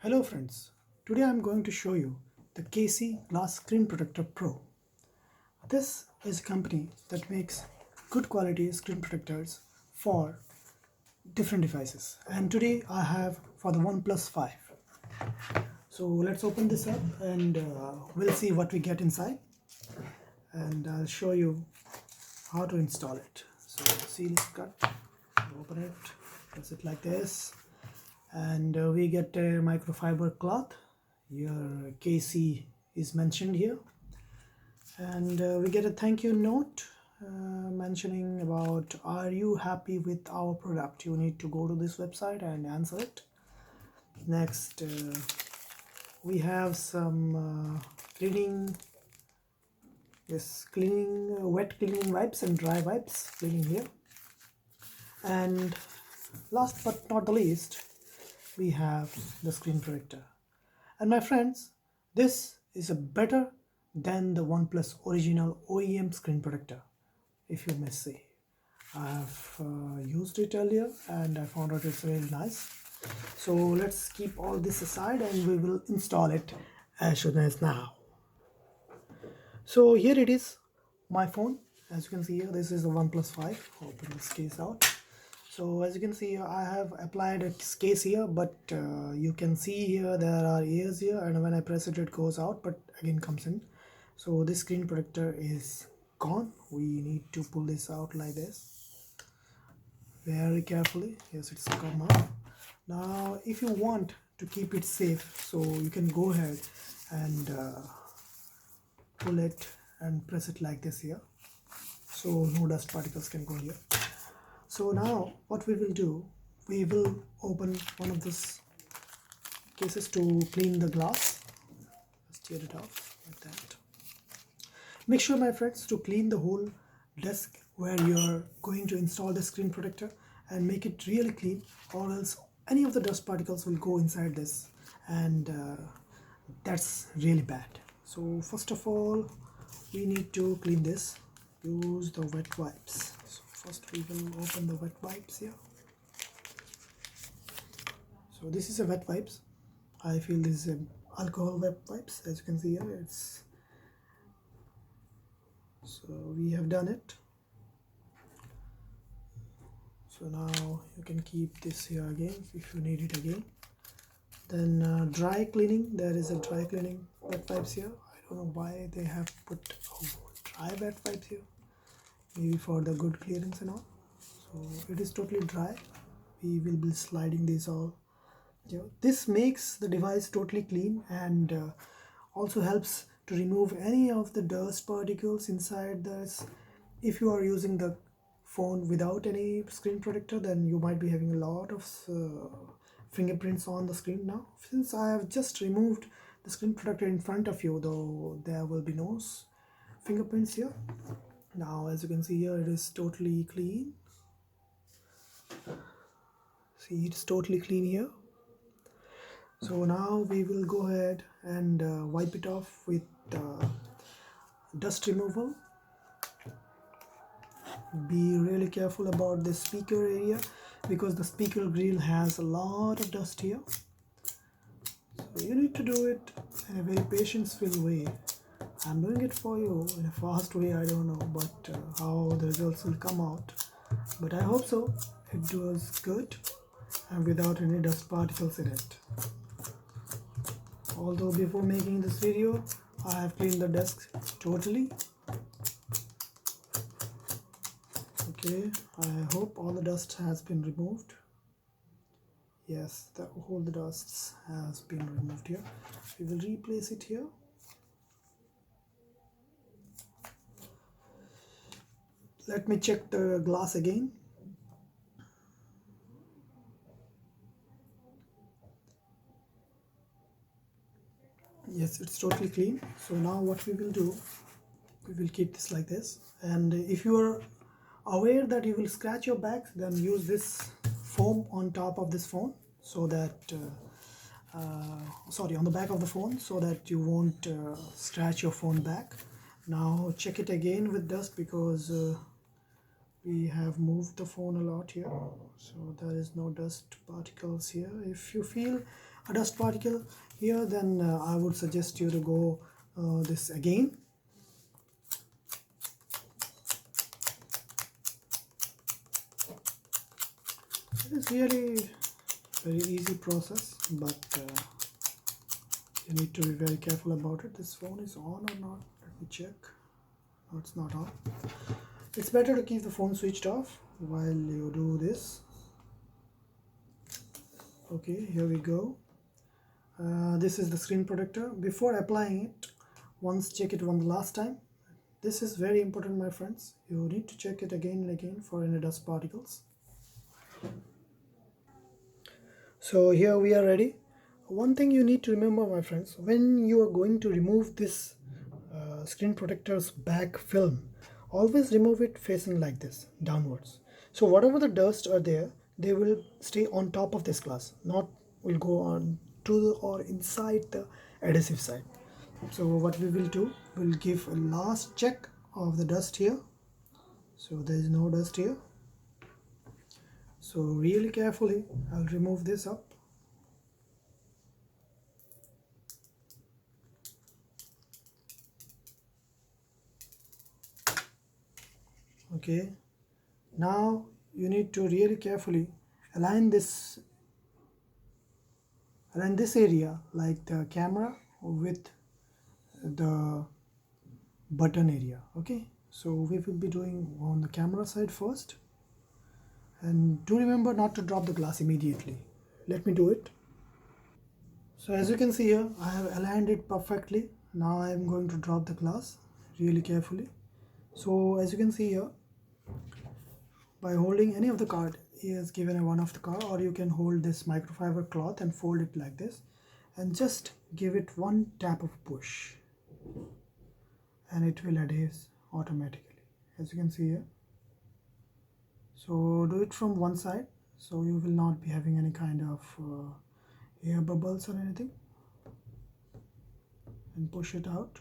Hello friends, today I am going to show you the Cassiey Glass Screen Protector Pro. This is a company that makes good quality screen protectors for different devices, and today I have for the OnePlus 5. So let's open this up and we'll see what we get inside, and I'll show you how to install it. So seal is cut, open it, press it like this, and we get a microfiber cloth. Your Cassiey is mentioned here, and we get a thank you note mentioning about, are you happy with our product? You need to go to this website and answer it. Next, we have some cleaning, wet cleaning wipes and dry wipes cleaning here. And last but not the least, we have the screen protector. And my friends, this is a better than the OnePlus original OEM screen protector, if you may say. I have used it earlier and I found out it's really nice. So let's keep all this aside and we will install it as soon as now. So here it is, my phone. As you can see here, this is the OnePlus 5. Open this case out. So as you can see, I have applied a case here, but you can see here there are ears here, and when I press it, it goes out, but again comes in. So this screen protector is gone. We need to pull this out like this very carefully. Yes, it's come out. Now if you want to keep it safe, so you can go ahead and pull it and press it like this here, so no dust particles can go here. So now what we will do, we will open one of these cases to clean the glass. Just tear it off like that. Make sure, my friends, to clean the whole desk where you're going to install the screen protector, and make it really clean, or else any of the dust particles will go inside this, and that's really bad. So first of all, we need to clean this. Use the wet wipes. So first we will open the wet wipes here. So this is a wet wipes. I feel this is alcohol wet wipes. As you can see here, it's, so we have done it. So now you can keep this here again if you need it again. Then dry cleaning, there is a dry cleaning wet wipes here. I don't know why they have put dry wet wipes here, maybe for the good clearance and all. So it is totally dry. We will be sliding this all. This makes the device totally clean, and also helps to remove any of the dust particles inside this. If you are using the phone without any screen protector, then you might be having a lot of fingerprints on the screen. Now since I have just removed the screen protector in front of you, though there will be no fingerprints here. Now as you can see here, it is totally clean. See, it's totally clean here. So now we will go ahead and wipe it off with dust removal. Be really careful about the speaker area, because the speaker grill has a lot of dust here. So you need to do it in a very patience-filled way. I'm doing it for you in a fast way, I don't know, but how the results will come out. But I hope so. It does good and without any dust particles in it. Although before making this video, I have cleaned the desk totally. Okay, I hope all the dust has been removed. Yes, all the dust has been removed here. We will replace it here. Let me check the glass again. Yes, it's totally clean. So now what we will do, we will keep this like this, and if you are aware that you will scratch your back, then use this foam on top of this phone, so that on the back of the phone, so that you won't scratch your phone back. Now check it again with dust, because we have moved the phone a lot here, so there is no dust particles here. If you feel a dust particle here, then I would suggest you to go this again. It is really very easy process, but you need to be very careful about it. This phone is on or not? Let me check. No, it's not on. It's better to keep the phone switched off while you do this. Okay, here we go. This is the screen protector. Before applying it, once check it one last time. This is very important, my friends. You need to check it again and again for any dust particles. So here we are ready. One thing you need to remember, my friends, when you are going to remove this screen protector's back film, always remove it facing like this, downwards. So whatever the dust are there, they will stay on top of this glass, not will go on to the, or inside the adhesive side. So what we will do, we'll give a last check of the dust here. So there is no dust here. So really carefully I'll remove this up. Okay, now you need to really carefully align this area, like the camera with the button area. Okay, so we will be doing on the camera side first, and do remember not to drop the glass immediately. Let me do it. So as you can see here, I have aligned it perfectly. Now I am going to drop the glass really carefully. So as you can see here, by holding any of the card, he has given a one of the card, or you can hold this microfiber cloth and fold it like this and just give it one tap of push and it will adhere automatically, as you can see here. So do it from one side, so you will not be having any kind of air bubbles or anything, and push it out.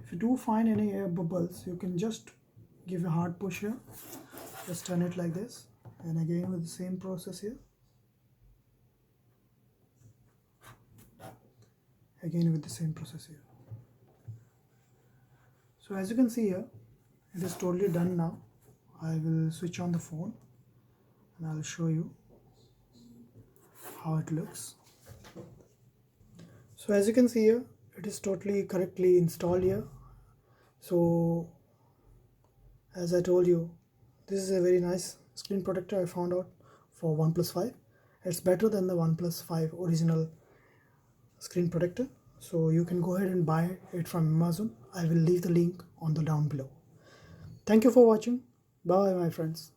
If you do find any air bubbles, you can just give a hard push here, just turn it like this, and again with the same process here, again with the same process here. So as you can see here, it is totally done now. I will switch on the phone and I'll show you how it looks. So as you can see here, it is totally correctly installed here. So as I told you, this is a very nice screen protector I found out for OnePlus 5. It's better than the OnePlus 5 original screen protector. So you can go ahead and buy it from Amazon. I will leave the link on the down below. Thank you for watching. Bye my friends.